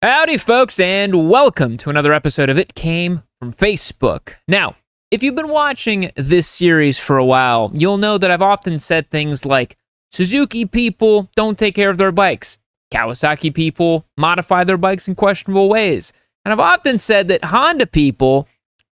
Howdy, folks, and welcome to another episode of It Came from Facebook. Now, if you've been watching this series for a while, you'll know that I've often said things like, Suzuki people don't take care of their bikes. Kawasaki people modify their bikes in questionable ways. And I've often said that Honda people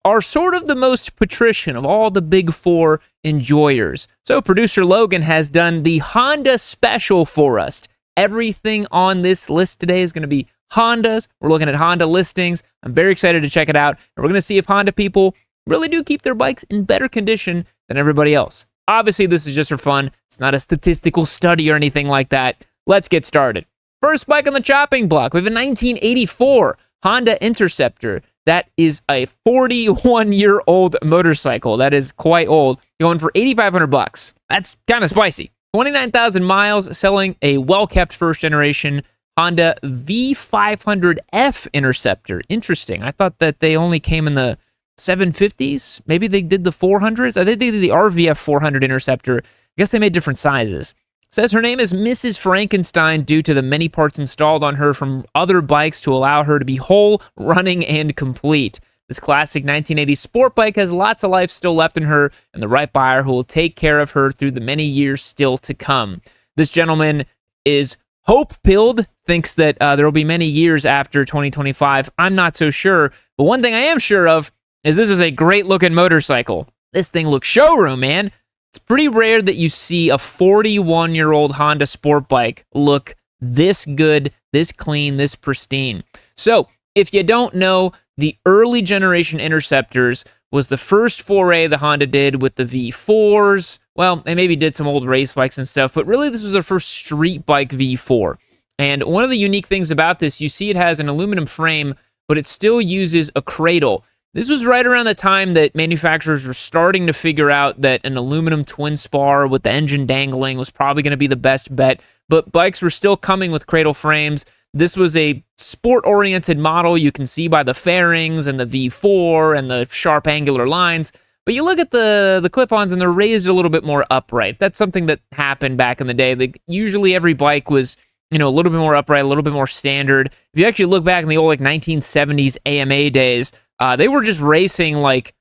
are sort of the most patrician of all the big four enjoyers. So producer Logan has done the Honda special for us. Everything on this list today is going to be Hondas. We're looking at Honda listings. I'm very excited to check it out. And we're going to see if Honda people really do keep their bikes in better condition than everybody else. Obviously, this is just for fun. It's not a statistical study or anything like that. Let's get started. First bike on the chopping block. We have a 1984 Honda Interceptor. That is a 41-year-old motorcycle. That is quite old. Going for $8,500. That's kind of spicy. 29,000 miles, selling a well-kept first-generation Honda V500F Interceptor. Interesting. I thought that they only came in the 750s. Maybe they did the 400s. I think they did the RVF 400 Interceptor. I guess they made different sizes. Says her name is Mrs. Frankenstein due to the many parts installed on her from other bikes to allow her to be whole, running, and complete. This classic 1980s sport bike has lots of life still left in her and the right buyer who will take care of her through the many years still to come. This gentleman is hope-pilled, thinks that there will be many years after 2025. I'm not so sure, but one thing I am sure of is this is a great-looking motorcycle. This thing looks showroom, man. It's pretty rare that you see a 41-year-old Honda sport bike look this good, this clean, this pristine. So, if you don't know, the early generation Interceptors was the first foray the Honda did with the V4s. Well, they maybe did some old race bikes and stuff, but really this was their first street bike V4. And one of the unique things about this, you see it has an aluminum frame, but it still uses a cradle. This was right around the time that manufacturers were starting to figure out that an aluminum twin spar with the engine dangling was probably going to be the best bet, but bikes were still coming with cradle frames. This was a sport-oriented model. You can see by the fairings and the V4 and the sharp angular lines. But you look at the clip-ons and they're raised a little bit more upright. That's something that happened back in the day. Usually every bike was, a little bit more upright, a little bit more standard. If you actually look back in the old 1970s AMA days, they were just racing like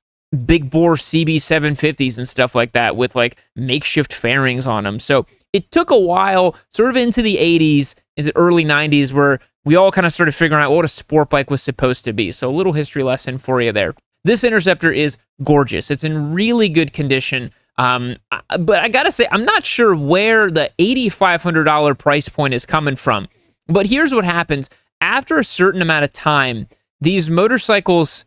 big bore CB750s and stuff like that with like makeshift fairings on them. So it took a while, sort of into the 80s, into the early 90s, where we all kind of started figuring out what a sport bike was supposed to be. So a little history lesson for you there. This Interceptor is gorgeous. It's in really good condition. But I gotta say, I'm not sure where the $8,500 price point is coming from. But here's what happens. After a certain amount of time, these motorcycles,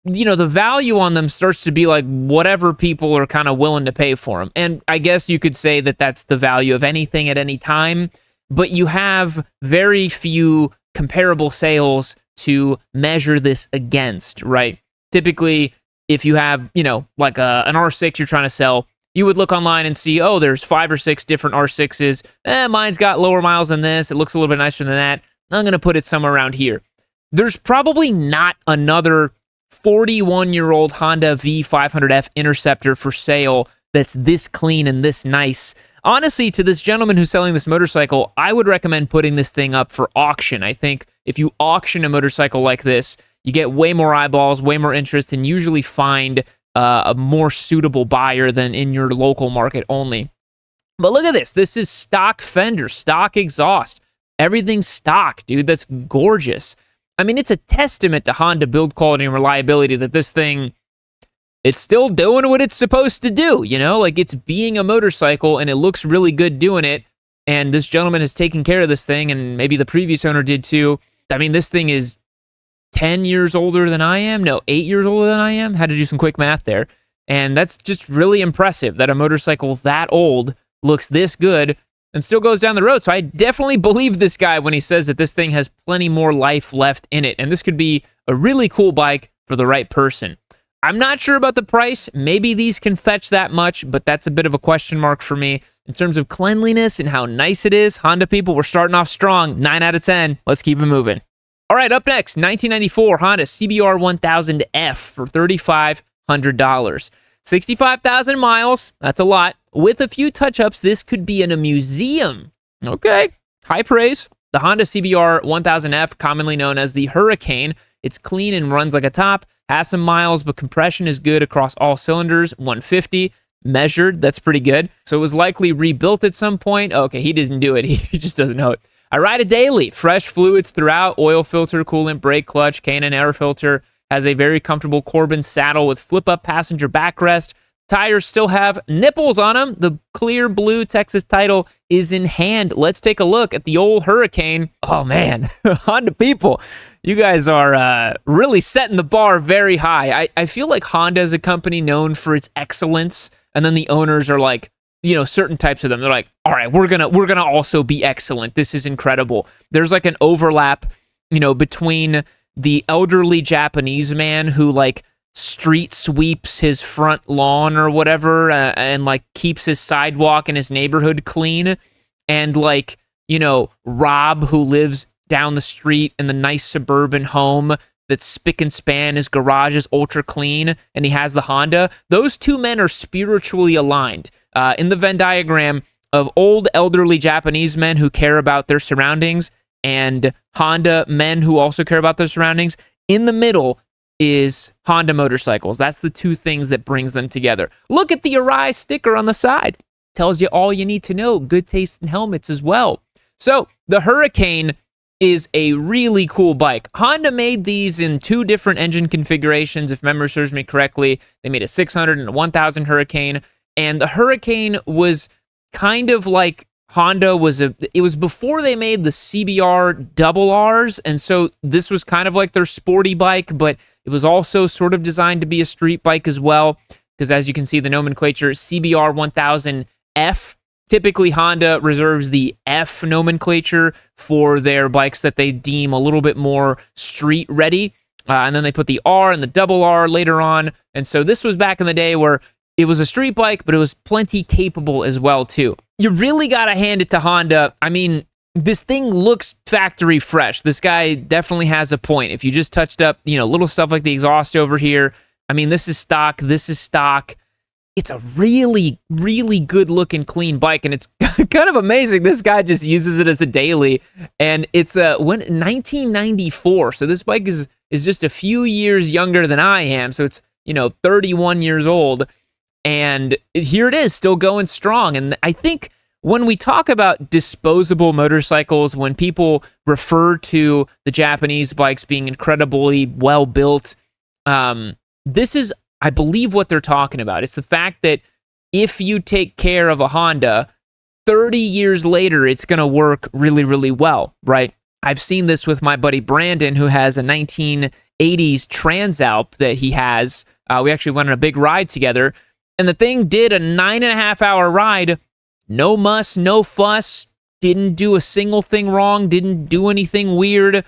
the value on them starts to be like whatever people are kind of willing to pay for them. And I guess you could say that that's the value of anything at any time. But you have very few comparable sales to measure this against, right? Typically, if you have, like an R6 you're trying to sell, you would look online and see, oh, there's 5 or 6 different R6s. Mine's got lower miles than this. It looks a little bit nicer than that. I'm going to put it somewhere around here. There's probably not another 41-year-old Honda V500F Interceptor for sale that's this clean and this nice. Honestly, to this gentleman who's selling this motorcycle, I would recommend putting this thing up for auction. I think if you auction a motorcycle like this, you get way more eyeballs, way more interest, and usually find a more suitable buyer than in your local market only. But look at this. This is stock fender, stock exhaust. Everything's stock, dude. That's gorgeous. I mean, it's a testament to Honda build quality and reliability that this thing, it's still doing what it's supposed to do, Like, it's being a motorcycle, and it looks really good doing it. And this gentleman has taken care of this thing, and maybe the previous owner did too. I mean, this thing is 10 years older than I am. No, 8 years older than I am. Had to do some quick math there. And that's just really impressive that a motorcycle that old looks this good and still goes down the road. So I definitely believe this guy when he says that this thing has plenty more life left in it. And this could be a really cool bike for the right person. I'm not sure about the price. Maybe these can fetch that much, but that's a bit of a question mark for me. In terms of cleanliness and how nice it is, Honda people, we're starting off strong. 9 out of 10. Let's keep it moving. All right, up next, 1994 Honda CBR 1000F for $3,500. 65,000 miles, that's a lot. With a few touch-ups, this could be in a museum. Okay, high praise. The Honda CBR 1000F, commonly known as the Hurricane, it's clean and runs like a top, has some miles, but compression is good across all cylinders, 150. Measured, that's pretty good. So it was likely rebuilt at some point. Okay, he didn't do it. He just doesn't know it. I ride it daily. Fresh fluids throughout, oil filter, coolant, brake clutch, K&N air filter. Has a very comfortable Corbin saddle with flip-up passenger backrest. Tires still have nipples on them. The clear blue Texas title is in hand. Let's take a look at the old Hurricane. Oh man, Honda people, you guys are really setting the bar very high. I feel like Honda is a company known for its excellence, and then the owners are like, you know, certain types of them. They're like, all right, we're gonna also be excellent. This is incredible. There's like an overlap, you know, between the elderly Japanese man who like street sweeps his front lawn or whatever, and like keeps his sidewalk in his neighborhood clean, and like, you know, Rob, who lives down the street in the nice suburban home that's spick and span, his garage is ultra clean, and he has the Honda. Those two men are spiritually aligned in the Venn diagram of old elderly Japanese men who care about their surroundings and Honda men who also care about their surroundings. In the middle is Honda motorcycles. That's the two things that brings them together. Look at the Arai sticker on the side. Tells you all you need to know. Good taste in helmets as well. So the Hurricane is a really cool bike. Honda made these in two different engine configurations, if memory serves me correctly. They made a 600 and a 1000 Hurricane, and the Hurricane was kind of like Honda it was before they made the CBR double Rs, and so this was kind of like their sporty bike, but it was also sort of designed to be a street bike as well, because as you can see, the nomenclature CBR 1000F. Typically, Honda reserves the F nomenclature for their bikes that they deem a little bit more street ready, and then they put the R and the double R later on, and so this was back in the day where it was a street bike, but it was plenty capable as well, too. You really got to hand it to Honda. I mean, this thing looks factory fresh. This guy definitely has a point. If you just touched up, you know, little stuff like the exhaust over here, I mean, this is stock. This is stock. It's a really, really good looking, clean bike, and it's kind of amazing. This guy just uses it as a daily, and it's 1994, so this bike is just a few years younger than I am, so it's, you know, 31 years old, and here it is, still going strong. And I think when we talk about disposable motorcycles, when people refer to the Japanese bikes being incredibly well built, this is, I believe, what they're talking about. It's the fact that if you take care of a Honda, 30 years later, it's going to work really, really well, right? I've seen this with my buddy Brandon, who has a 1980s Transalp that he has. We actually went on a big ride together, and the thing did a 9.5-hour ride. No muss, no fuss, didn't do a single thing wrong, didn't do anything weird.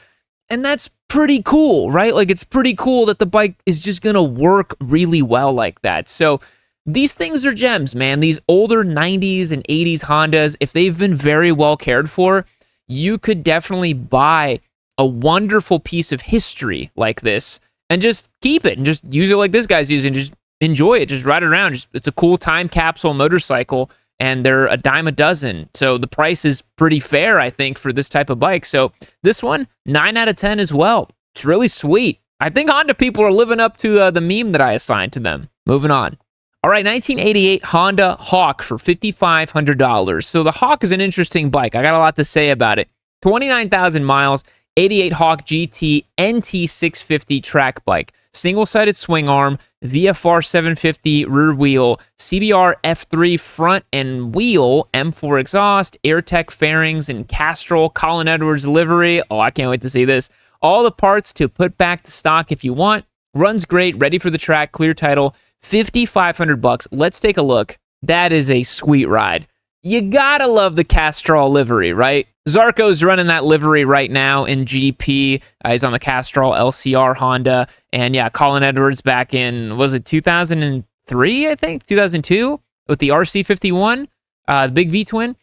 And that's pretty cool, right? Like, it's pretty cool that the bike is just going to work really well like that. So these things are gems, man. These older 90s and 80s Hondas, if they've been very well cared for, you could definitely buy a wonderful piece of history like this and just keep it and just use it like this guy's using. Just enjoy it. Just ride it around. It's a cool time capsule motorcycle, and they're a dime a dozen. So the price is pretty fair, I think, for this type of bike. So this one, 9 out of 10 as well. It's really sweet. I think Honda people are living up to the meme that I assigned to them. Moving on. All right, 1988 Honda Hawk for $5,500. So the Hawk is an interesting bike. I got a lot to say about it. 29,000 miles, 88 Hawk GT NT650 track bike. Single-sided swing arm, VFR 750 rear wheel, CBR F3 front and wheel, M4 exhaust, AirTech fairings, and Castrol Colin Edwards livery. Oh, I can't wait to see this. All the parts to put back to stock if you want. Runs great, ready for the track, clear title, $5,500. Let's take a look. That is a sweet ride. You gotta love the Castrol livery, right? Zarco's running that livery right now in GP. He's on the Castrol LCR Honda. And yeah, Colin Edwards back in, was it 2003, I think? 2002? With the RC51, the big V-twin.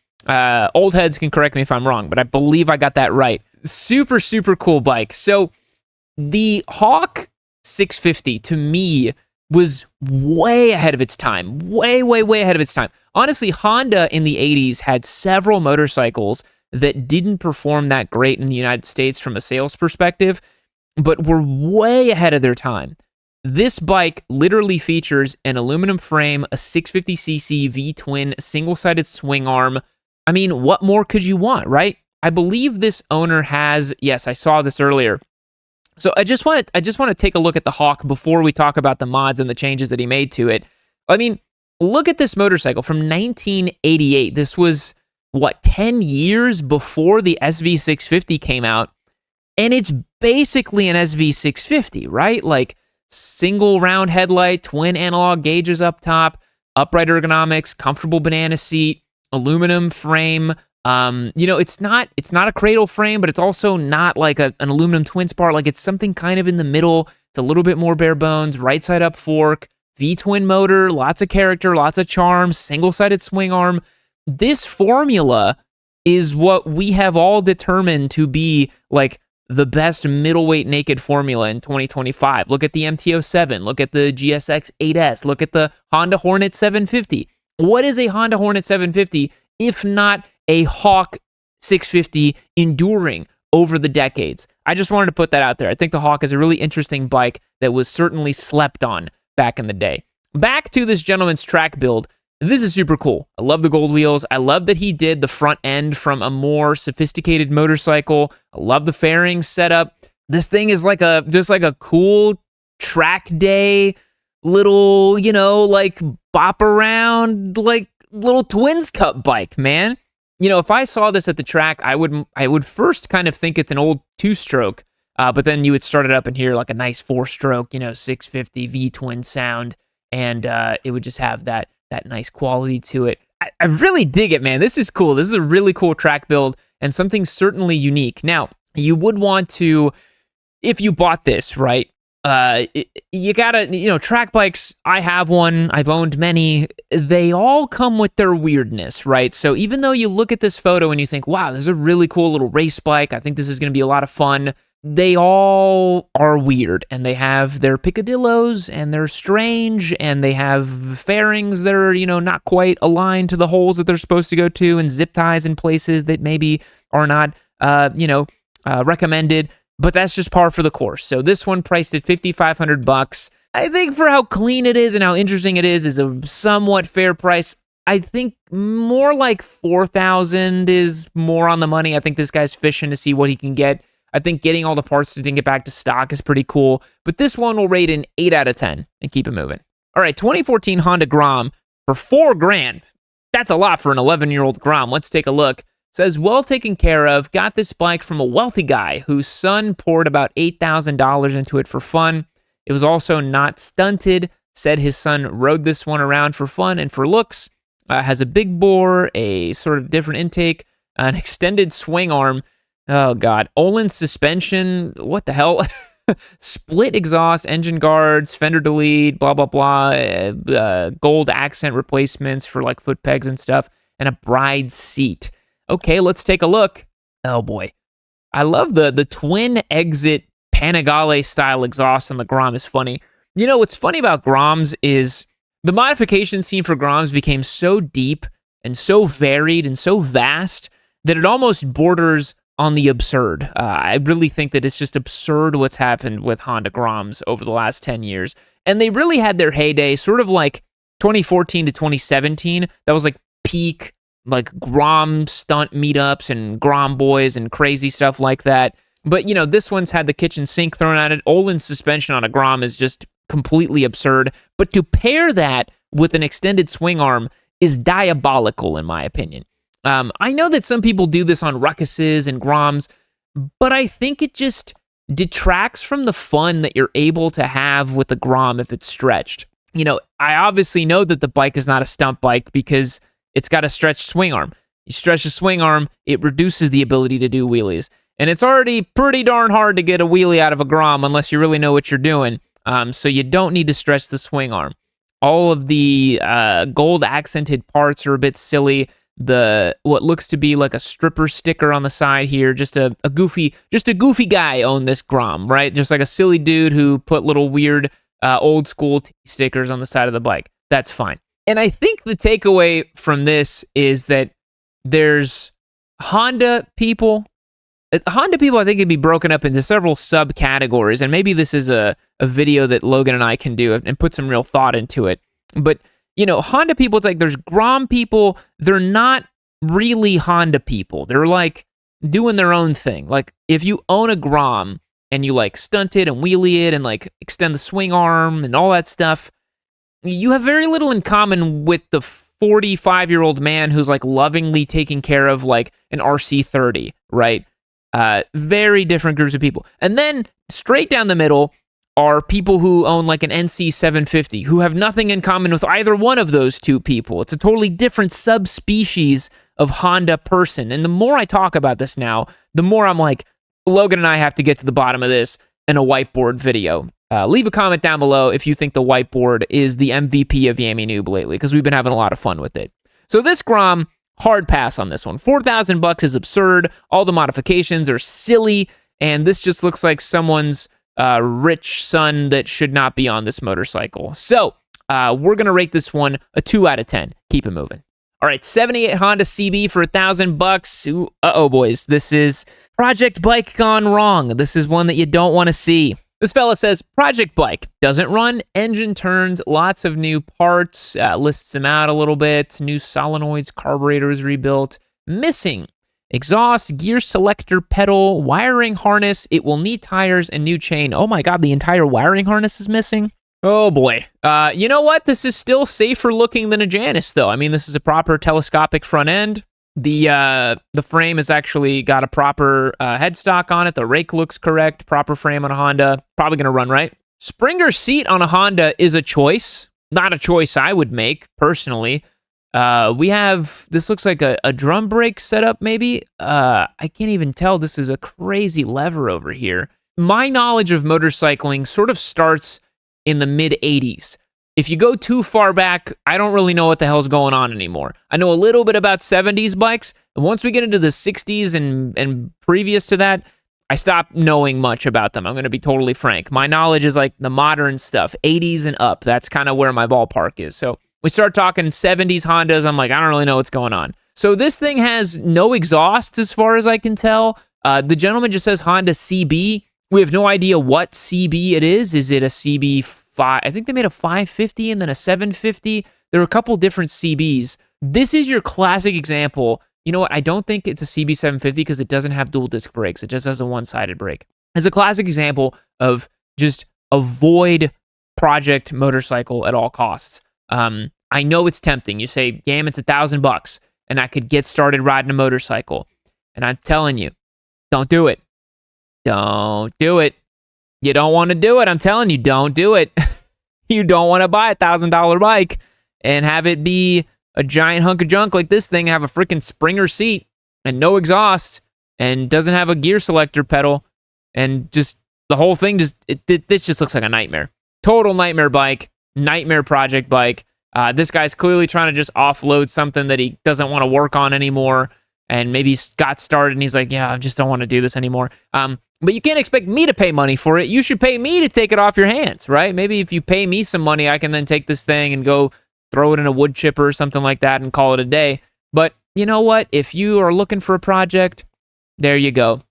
Old heads can correct me if I'm wrong, but I believe I got that right. Super, super cool bike. So the Hawk 650, to me, was way ahead of its time. Way, way, way ahead of its time. Honestly, Honda in the 80s had several motorcycles that didn't perform that great in the United States from a sales perspective, but were way ahead of their time. This bike literally features an aluminum frame, a 650cc V-twin single-sided swing arm. I mean, what more could you want, right? I believe this owner has, yes, I saw this earlier. So I just want to take a look at the Hawk before we talk about the mods and the changes that he made to it. I mean, look at this motorcycle from 1988. This was, 10 years before the SV650 came out, and it's basically an SV650, right? Like, single round headlight, twin analog gauges up top, upright ergonomics, comfortable banana seat, aluminum frame. It's not a cradle frame, but it's also not like an aluminum twin spar. Like, it's something kind of in the middle. It's a little bit more bare bones, right side up fork, V-twin motor, lots of character, lots of charm, single-sided swing arm. This formula is what we have all determined to be like the best middleweight naked formula in 2025. Look at the MT-07, look at the GSX 8S, look at the Honda Hornet 750. What is a Honda Hornet 750 if not a Hawk 650 enduring over the decades? I just wanted to put that out there. I think the Hawk is a really interesting bike that was certainly slept on back in the day. Back to this gentleman's track build. This is super cool. I love the gold wheels. I love that he did the front end from a more sophisticated motorcycle. I love the fairing setup. This thing is just like a cool track day little, like bop around, like little Twins Cup bike, man. If I saw this at the track, I would first kind of think it's an old two-stroke, but then you would start it up and hear like a nice four-stroke, 650 V-twin sound, and it would just have that nice quality to it. I really dig it, man. This is cool. This is a really cool track build and something certainly unique. Now, you would want to, if you bought this, right, you gotta, track bikes, I have one, I've owned many, they all come with their weirdness, right? So even though you look at this photo and you think, wow, this is a really cool little race bike, I think this is gonna be a lot of fun, they all are weird, and they have their picadillos, and they're strange, and they have fairings that are, not quite aligned to the holes that they're supposed to go to, and zip ties in places that maybe are not, recommended. But that's just par for the course. So this one priced at $5,500. I think for how clean it is and how interesting it is a somewhat fair price. I think more like $4,000 is more on the money. I think this guy's fishing to see what he can get. I think getting all the parts to get back to stock is pretty cool. But this one will rate an 8 out of 10 and keep it moving. All right, 2014 Honda Grom for $4,000. That's a lot for an 11-year-old Grom. Let's take a look. Says, well taken care of, got this bike from a wealthy guy whose son poured about $8,000 into it for fun. It was also not stunted, said his son rode this one around for fun and for looks. Has a big bore, a sort of different intake, an extended swing arm. Oh, God. Olin suspension, what the hell? Split exhaust, engine guards, fender delete, blah, blah, blah. Gold accent replacements for like foot pegs and stuff, and a bride seat. Okay, let's take a look. Oh boy. I love the twin exit Panigale style exhaust on the Grom is funny. What's funny about Groms is the modification scene for Groms became so deep and so varied and so vast that it almost borders on the absurd. I really think that it's just absurd what's happened with Honda Groms over the last 10 years. And they really had their heyday sort of like 2014 to 2017. That was like peak like Grom stunt meetups and Grom boys and crazy stuff like that. But, this one's had the kitchen sink thrown at it. Olin's suspension on a Grom is just completely absurd. But to pair that with an extended swing arm is diabolical, in my opinion. I know that some people do this on Ruckuses and Groms, but I think it just detracts from the fun that you're able to have with the Grom if it's stretched. I obviously know that the bike is not a stunt bike because it's got a stretched swing arm. You stretch the swing arm, it reduces the ability to do wheelies. And it's already pretty darn hard to get a wheelie out of a Grom unless you really know what you're doing. So you don't need to stretch the swing arm. All of the gold accented parts are a bit silly. What looks to be like a stripper sticker on the side here, just a goofy guy owned this Grom, right? Just like a silly dude who put little weird old school stickers on the side of the bike. That's fine. And I think the takeaway from this is that there's Honda people, I think, can be broken up into several subcategories, and maybe this is a video that Logan and I can do and put some real thought into it. But, Honda people, it's like there's Grom people. They're not really Honda people. They're like doing their own thing. Like if you own a Grom and you like stunt it and wheelie it and like extend the swing arm and all that stuff, you have very little in common with the 45-year-old man who's like lovingly taking care of like an RC30, right? Very different groups of people. And then straight down the middle are people who own like an NC 750 who have nothing in common with either one of those two people. It's a totally different subspecies of Honda person. And the more I talk about this now, the more I'm like, Logan and I have to get to the bottom of this in a whiteboard video. Leave a comment down below if you think the whiteboard is the MVP of Yami Noob lately, because we've been having a lot of fun with it. So this Grom, hard pass on this one. $4,000 is absurd. All the modifications are silly, and this just looks like someone's rich son that should not be on this motorcycle. So we're going to rate this one a 2 out of 10. Keep it moving. All right, 78 Honda CB for $1,000. Uh-oh, boys. This is Project Bike gone wrong. This is one that you don't want to see. This fella says, Project Bike doesn't run, engine turns, lots of new parts, lists them out a little bit, new solenoids, carburetors rebuilt, missing exhaust, gear selector pedal, wiring harness, it will need tires and new chain. Oh my God, the entire wiring harness is missing? Oh boy. You know what? This is still safer looking than a Janus though. I mean, this is a proper telescopic front end. The frame has actually got a proper headstock on it. The rake looks correct. Proper frame on a Honda. Probably going to run right. Springer seat on a Honda is a choice. Not a choice I would make, personally. We have, this looks like a drum brake setup, maybe. I can't even tell. This is a crazy lever over here. My knowledge of motorcycling sort of starts in the mid-'80s. If you go too far back, I don't really know what the hell's going on anymore. I know a little bit about 70s bikes, and once we get into the 60s and previous to that, I stopped knowing much about them. I'm going to be totally frank. My knowledge is like the modern stuff, 80s and up. That's kind of where my ballpark is. So we start talking 70s Hondas, I'm like, I don't really know what's going on. So this thing has no exhaust as far as I can tell. The gentleman just says Honda CB. We have no idea what CB it is. Is it a CB5? I think they made a 550 and then a 750. There are a couple different CBs. This is your classic example. You know what? I don't think it's a CB750 because it doesn't have dual disc brakes. It just has a one-sided brake. It's a classic example of just avoid project motorcycle at all costs. I know it's tempting. You say, damn, it's $1,000 and I could get started riding a motorcycle. And I'm telling you, don't do it. Don't do it. You don't want to do it. I'm telling you, don't do it. You don't want to buy a $1,000 bike and have it be a giant hunk of junk like this thing, have a freaking Springer seat and no exhaust and doesn't have a gear selector pedal and just the whole thing this just looks like a nightmare. Total nightmare bike, nightmare project bike. This guy's clearly trying to just offload something that he doesn't want to work on anymore, and maybe got started and he's like, yeah, I just don't want to do this anymore. But you can't expect me to pay money for it. You should pay me to take it off your hands, right? Maybe if you pay me some money, I can then take this thing and go throw it in a wood chipper or something like that and call it a day. But you know what? If you are looking for a project, there you go.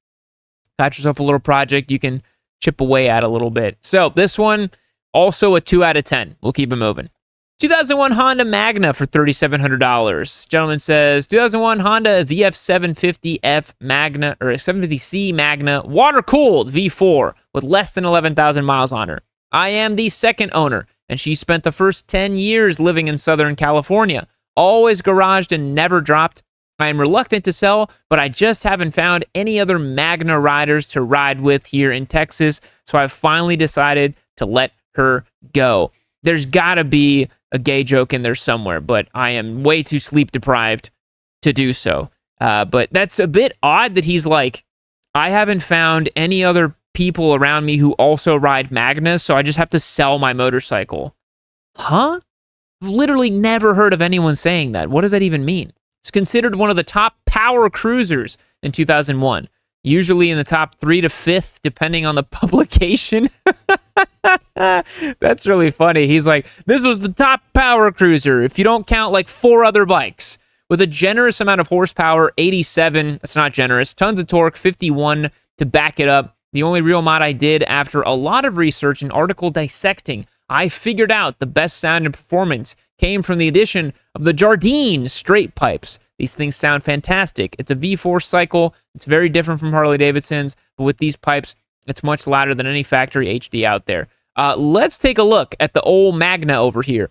Got yourself a little project you can chip away at a little bit. So this one, also a 2 out of 10. We'll keep it moving. 2001 Honda Magna for $3,700. Gentleman says, 2001 Honda VF750F Magna, or 750C Magna, water-cooled V4 with less than 11,000 miles on her. I am the second owner, and she spent the first 10 years living in Southern California. Always garaged and never dropped. I am reluctant to sell, but I just haven't found any other Magna riders to ride with here in Texas, so I've finally decided to let her go. There's gotta be a gay joke in there somewhere, but I am way too sleep deprived to do so. But that's a bit odd that he's like, I haven't found any other people around me who also ride Magnas, so I just have to sell my motorcycle. Huh? I've literally never heard of anyone saying that. What does that even mean? It's considered one of the top power cruisers in 2001. Usually in the top 3 to 5th, depending on the publication. That's really funny. He's like, this was the top power cruiser if you don't count like 4 other bikes. with a generous amount of horsepower, 87. That's not generous. Tons of torque, 51 to back it up. The only real mod I did after a lot of research and article dissecting, I figured out the best sound and performance came from the addition of the Jardine straight pipes. These things sound fantastic. It's a V4 cycle. It's very different from Harley-Davidson's, but with these pipes, it's much louder than any factory HD out there. Let's take a look at the old Magna over here.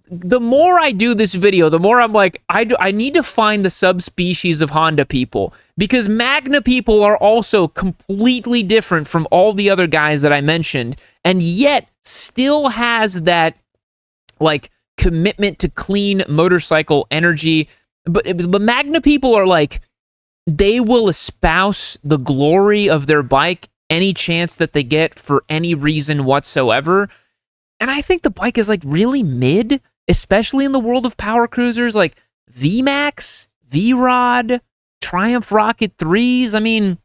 The more I do this video, the more I'm like, I need to find the subspecies of Honda people, because Magna people are also completely different from all the other guys that I mentioned, and yet still has that, like, commitment to clean motorcycle energy. But Magna people are like, they will espouse the glory of their bike any chance that they get for any reason whatsoever. And I think the bike is, like, really mid, especially in the world of power cruisers, like VMAX, V-Rod, Triumph Rocket 3s. I mean,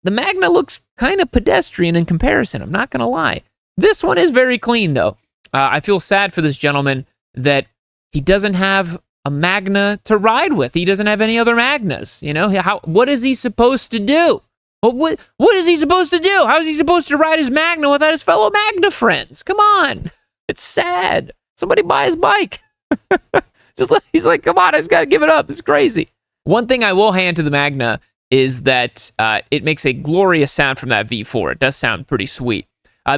the Magna looks kind of pedestrian in comparison, I'm not going to lie. This one is very clean, though. I feel sad for this gentleman that he doesn't have a Magna to ride with. He doesn't have any other Magnas. You know, what is he supposed to do? What is he supposed to do? How is he supposed to ride his Magna without his fellow Magna friends? Come on. It's sad. Somebody buy his bike. He's like, come on, I just got to give it up. This is crazy. One thing I will hand to the Magna is that it makes a glorious sound from that V4. It does sound pretty sweet.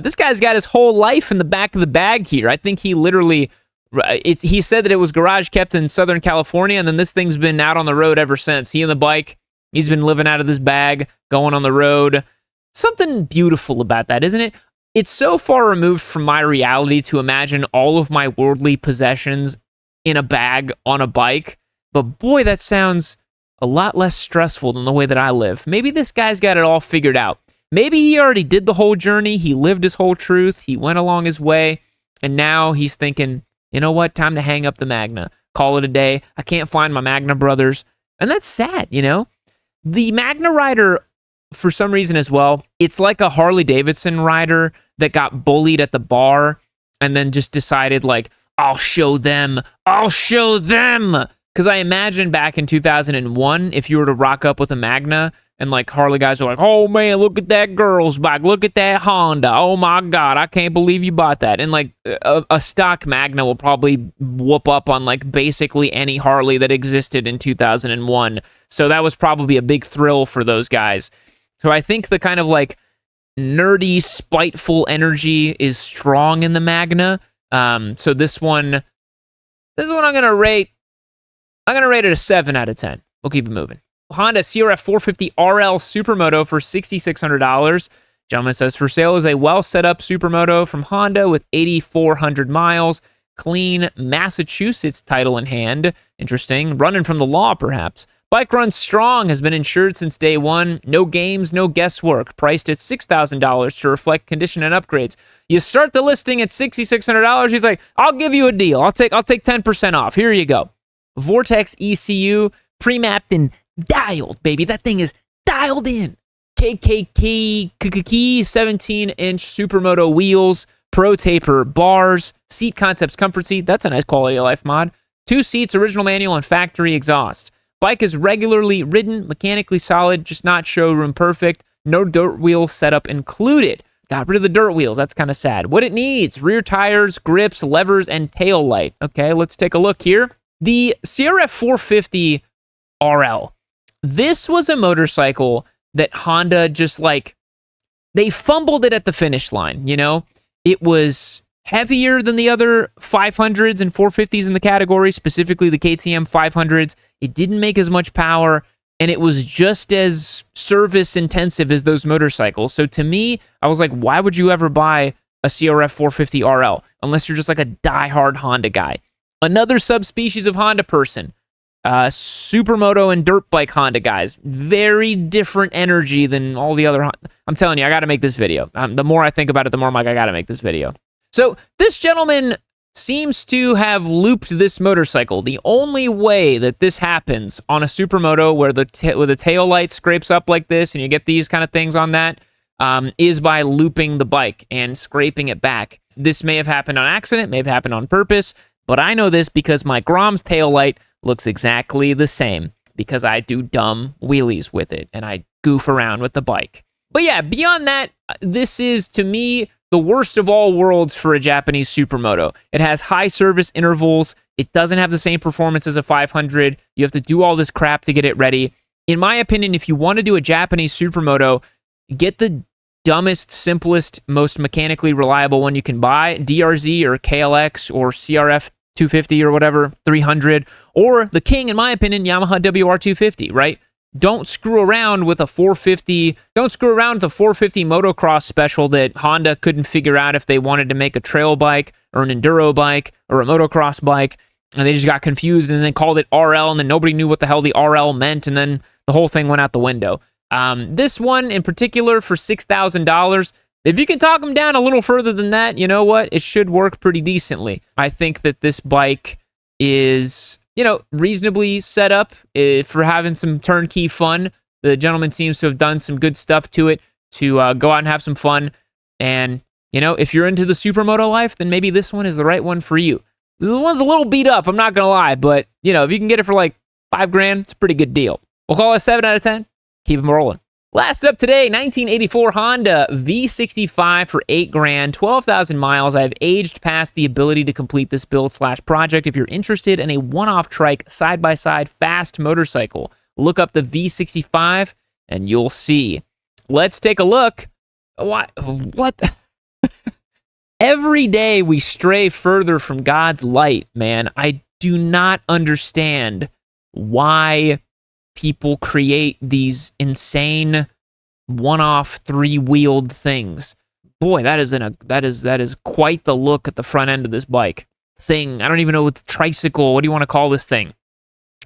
This guy's got his whole life in the back of the bag here. I think he literally, he said that it was garage kept in Southern California, and then this thing's been out on the road ever since. He and the bike, he's been living out of this bag, going on the road. Something beautiful about that, isn't it? It's so far removed from my reality to imagine all of my worldly possessions in a bag on a bike, but boy, that sounds a lot less stressful than the way that I live. Maybe this guy's got it all figured out. Maybe he already did the whole journey, he lived his whole truth, he went along his way, and now he's thinking, you know what, time to hang up the Magna, call it a day, I can't find my Magna brothers, and that's sad, you know? The Magna rider, for some reason as well, it's like a Harley-Davidson rider that got bullied at the bar and then just decided, like, I'll show them. Because I imagine back in 2001, if you were to rock up with a Magna and, like, Harley guys are like, oh man, look at that girl's bike, look at that Honda, oh my god, I can't believe you bought that. And, like, a stock Magna will probably whoop up on, like, basically any Harley that existed in 2001. So that was probably a big thrill for those guys. So I think the kind of, like, nerdy, spiteful energy is strong in the Magna. So this one I'm gonna rate it a 7 out of 10. We'll keep it moving. Honda CRF 450 RL Supermoto for $6,600. Gentleman says, for sale is a well set up Supermoto from Honda with 8,400 miles. Clean Massachusetts title in hand. Interesting. Running from the law, perhaps. Bike runs strong, has been insured since day one. No games, no guesswork. Priced at $6,000 to reflect condition and upgrades. You start the listing at $6,600. He's like, I'll give you a deal. I'll take 10% off. Here you go. Vortex ECU, pre-mapped and dialed, baby. That thing is dialed in. KKK 17-inch Supermoto wheels, Pro Taper bars, Seat Concepts Comfort Seat. That's a nice quality of life mod. 2 seats, original manual, and factory exhaust. Bike is regularly ridden, mechanically solid, just not showroom perfect. No dirt wheel setup included. Got rid of the dirt wheels. That's kind of sad. What it needs: rear tires, grips, levers, and tail light. Okay, let's take a look here. The CRF 450 RL. This was a motorcycle that Honda just, like, they fumbled it at the finish line, you know? It was heavier than the other 500s and 450s in the category, specifically the KTM 500s. It didn't make as much power, and it was just as service intensive as those motorcycles. So to me, I was like, why would you ever buy a CRF 450 RL unless you're just like a diehard Honda guy? Another subspecies of Honda person, Supermoto and dirt bike Honda guys. Very different energy than all the other Honda. I'm telling you, I got to make this video. The more I think about it, the more I'm like, I got to make this video. So this gentleman seems to have looped this motorcycle. The only way that this happens on a Supermoto where the tail light scrapes up like this and you get these kind of things on that is by looping the bike and scraping it back. This may have happened on accident, may have happened on purpose, But I know this because my Grom's taillight looks exactly the same because I do dumb wheelies with it and I goof around with the bike. But yeah, beyond that, this is, to me, the worst of all worlds for a Japanese supermoto. It has high service intervals. It doesn't have the same performance as a 500. You have to do all this crap to get it ready. In my opinion, if you want to do a Japanese supermoto, get the dumbest, simplest, most mechanically reliable one you can buy, DRZ or KLX or CRF 250 or whatever, 300, or the king, in my opinion, Yamaha WR250, right? Don't screw around with a 450. Don't screw around with a 450 motocross special that Honda couldn't figure out if they wanted to make a trail bike or an enduro bike or a motocross bike, and they just got confused and then called it RL, and then nobody knew what the hell the RL meant, and then the whole thing went out the window. This one in particular for $6,000, if you can talk them down a little further than that, you know what? It should work pretty decently. I think that this bike is, reasonably set up for having some turnkey fun. The gentleman seems to have done some good stuff to it to go out and have some fun. And, if you're into the supermoto life, then maybe this one is the right one for you. This one's a little beat up, I'm not going to lie, but, if you can get it for like $5,000, it's a pretty good deal. We'll call it a 7 out of 10. Keep them rolling. Last up today, 1984 Honda V65 for $8,000, 12,000 miles. I've aged past the ability to complete this build/project. If you're interested in a one-off trike, side-by-side, fast motorcycle, look up the V65 and you'll see. Let's take a look. What? Every day we stray further from God's light, man. I do not understand why people create these insane one-off three-wheeled things. Boy, that is quite the look at the front end of this bike thing. I don't even know what tricycle. What do you want to call this thing?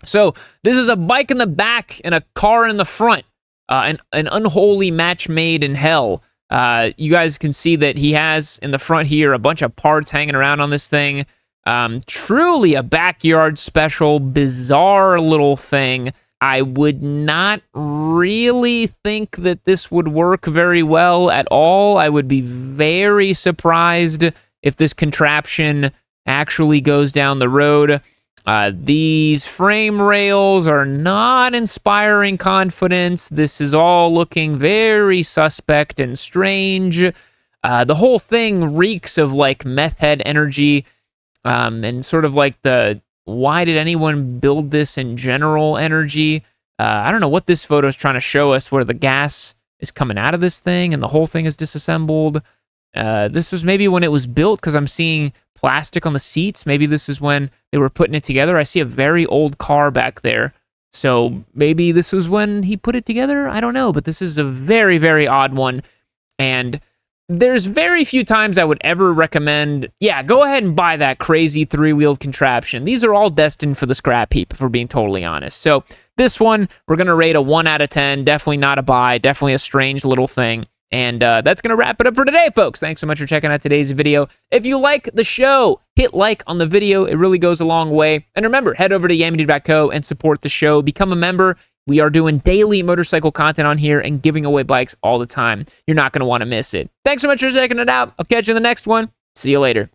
So this is a bike in the back and a car in the front. An unholy match made in hell. You guys can see that he has in the front here a bunch of parts hanging around on this thing. Truly a backyard special, bizarre little thing. I would not really think that this would work very well at all. I would be very surprised if this contraption actually goes down the road. These frame rails are not inspiring confidence. This is all looking very suspect and strange. The whole thing reeks of like meth head energy, and sort of like the why did anyone build this in general energy. I don't know what this photo is trying to show us, where the gas is coming out of this thing and the whole thing is disassembled. This was maybe when it was built, because I'm seeing plastic on the seats. Maybe this is when they were putting it together. I see a very old car back there. So maybe this was when he put it together. I don't know, but this is a very, very odd one. And there's very few times I would ever recommend, go ahead and buy that crazy three-wheeled contraption. These are all destined for the scrap heap, if we're being totally honest. So this one, we're going to rate a 1 out of 10. Definitely not a buy. Definitely a strange little thing. And that's going to wrap it up for today, folks. Thanks so much for checking out today's video. If you like the show, hit like on the video. It really goes a long way. And remember, head over to yamidude.co and support the show. Become a member. We are doing daily motorcycle content on here and giving away bikes all the time. You're not going to want to miss it. Thanks so much for checking it out. I'll catch you in the next one. See you later.